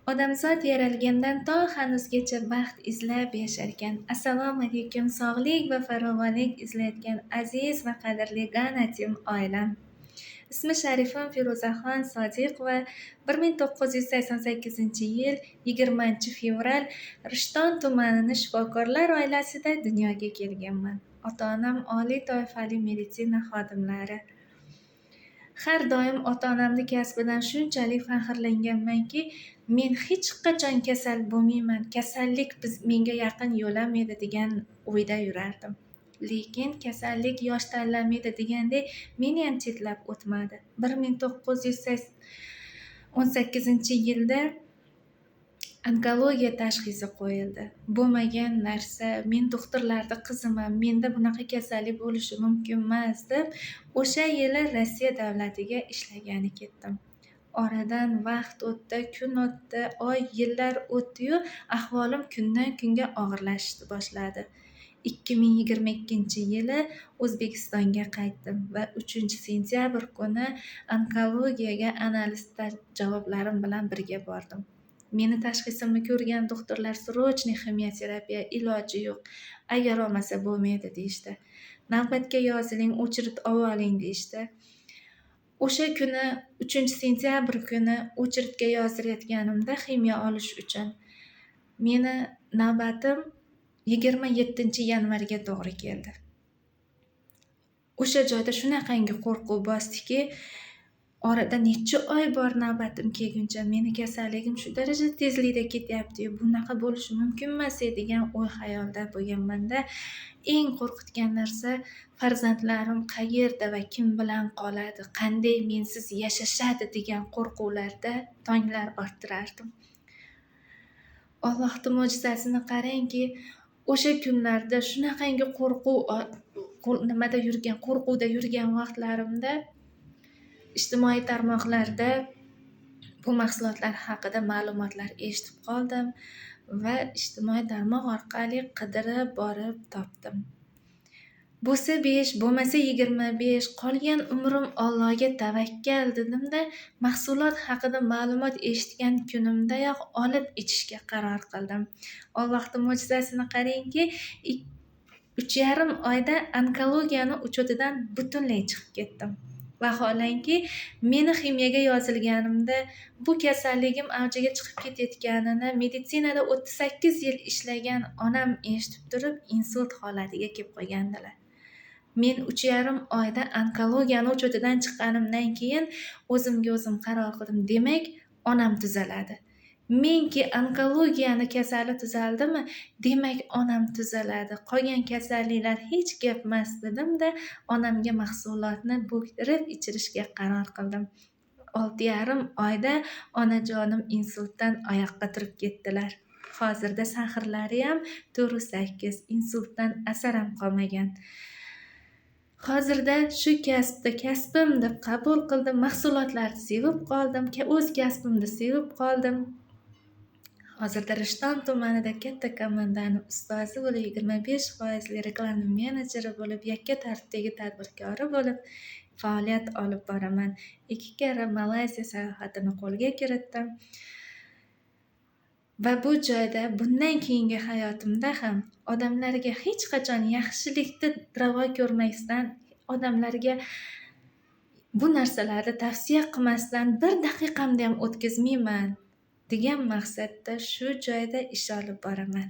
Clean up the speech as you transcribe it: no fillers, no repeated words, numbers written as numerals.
Odamzod yaralgandan to hanuzgacha baxt izlab yasharkan. Assalomu alaykum, sog'lik va farovonlik izlayotgan aziz va qadrli Ganatim oilam. Ismi sharifim Firuzaxon Sodiqova. 1988-yil 20-fevral Rishton tumanini shifokorlar oilasida dunyoga kelganman. Ota-onam oliy toifali meditsina xodimlari. Har doim ota-onamni kasbidan shunchalik faxrlanganmanki, men hech qachon kasal bo'lmayman, kasallik menga yaqin yo'lamaydi degan o'yda yurardim. Lekin kasallik yosh tanlamaydi degandek meni ham chetlab o'tmadi. 1918-yilda onkologiya tashxisi qo'yildi. Bo'lmagan narsa, men doktorlarni qiziman, menda bunaqa kasallik bo'lishi mumkin emas deb o'sha yili Rossiya davlatiga ishlagani ketdim. Oradan vaqt o'tdi, kun o'tdi, oy, yillar o'tdi-yu, ahvolim kundan kunga og'irlashishni boshladi. 2022-yili O'zbekistonga qaytdim va 3-sentyabr kuni onkologiyaga analiz javoblarim bilan birga bordim. Meni tashxisimni ko'rgan doktorlar srochniy ximioterapiya iloji yo'q, agar olmasa bo'lmaydi deyishdi. Navbatga yoziling, o'chirit oling deyishdi. O'sha kuni 3-sentyabr kuni o'chiritga yozilayotganimda ximiya olish uchun meni navbatim 27-yanvarga to'g'ri keldi. O'sha joyda shunaqangi qo'rquv bosdiki, orada necha oy bor navbatim kelguncha meni kasalligim shu darajada tezlikda ketyapti-yu, bunaqa bo'lishi mumkin emas degan o'y xayolda bo'lganmanda, eng qo'rqitgan narsa farzandlarim qayerda va kim bilan qoladi, qanday mensiz yashashadi degan qo'rquvlarda tonglar orttirardim. Allohning mo'jizasini qarangki, o'sha kunlarda shunaqangi qo'rquvda yurgan vaqtlarimda ijtimoiy tarmoqlarda bu mahsulotlar haqida ma'lumotlar eshitib qoldim va ijtimoiy tarmoq orqali qidirib borib topdim. Bo'lsa 5, bo'lmasa 25, qolgan umrim Allohga tavakkal dedimda, mahsulot haqida ma'lumot eshitgan kunimdayoq olib ichishga qaror qildim. Allohning mo'jizasini qarangki, 3,5 oyda onkologiyani uchetidan butunlay chiqib ketdim. Vaholanki, meni ximiyaga yozilganimda bu kasalligim avjiga chiqib ketayotganini meditsinada 38 yil ishlagan onam eshitib turib, insult holatiga kelib qolgandilar. Men 3,5 oyda onkologiyani uchetidan chiqqanimdan keyin o'zimga o'zim qaror qildim. Demak, onam tuzaladi. Menki onkologiyani kasali tuzaldimi? Demak, onam tuzaladi. Qolgan kasalliklar hech gap emas dedimda, onamga mahsulotni bo'ktirib ichirishga qaror qildim. 6,5 oyda onajonim insultdan oyoqqa turib ketdilar. Hozirda sahrlari ham 4,8, insultdan asar ham qolmagan. Hozirda shu kasbim deb qabul qildim, mahsulotlarni sevib qoldim, o'z kasbimni sevib qoldim. Hozirda Rishton tumanida katta komandani ustozi bo'lib, 25% reklama menejeri bo'lib, yakka tartibdagi tadbirkori bo'lib faoliyat olib boraman. 2 karra Malayziya sayohatini qo'lga kiritdim. Va bu joyda bundan keyingi hayotimda ham odamlarga hech qachon yaxshilikni ravo ko'rmasdan, odamlarga bu narsalarni tavsiya qilmasdan bir daqiqamni ham o'tkazmayman degan maqsadda shu joyda ish olib boraman.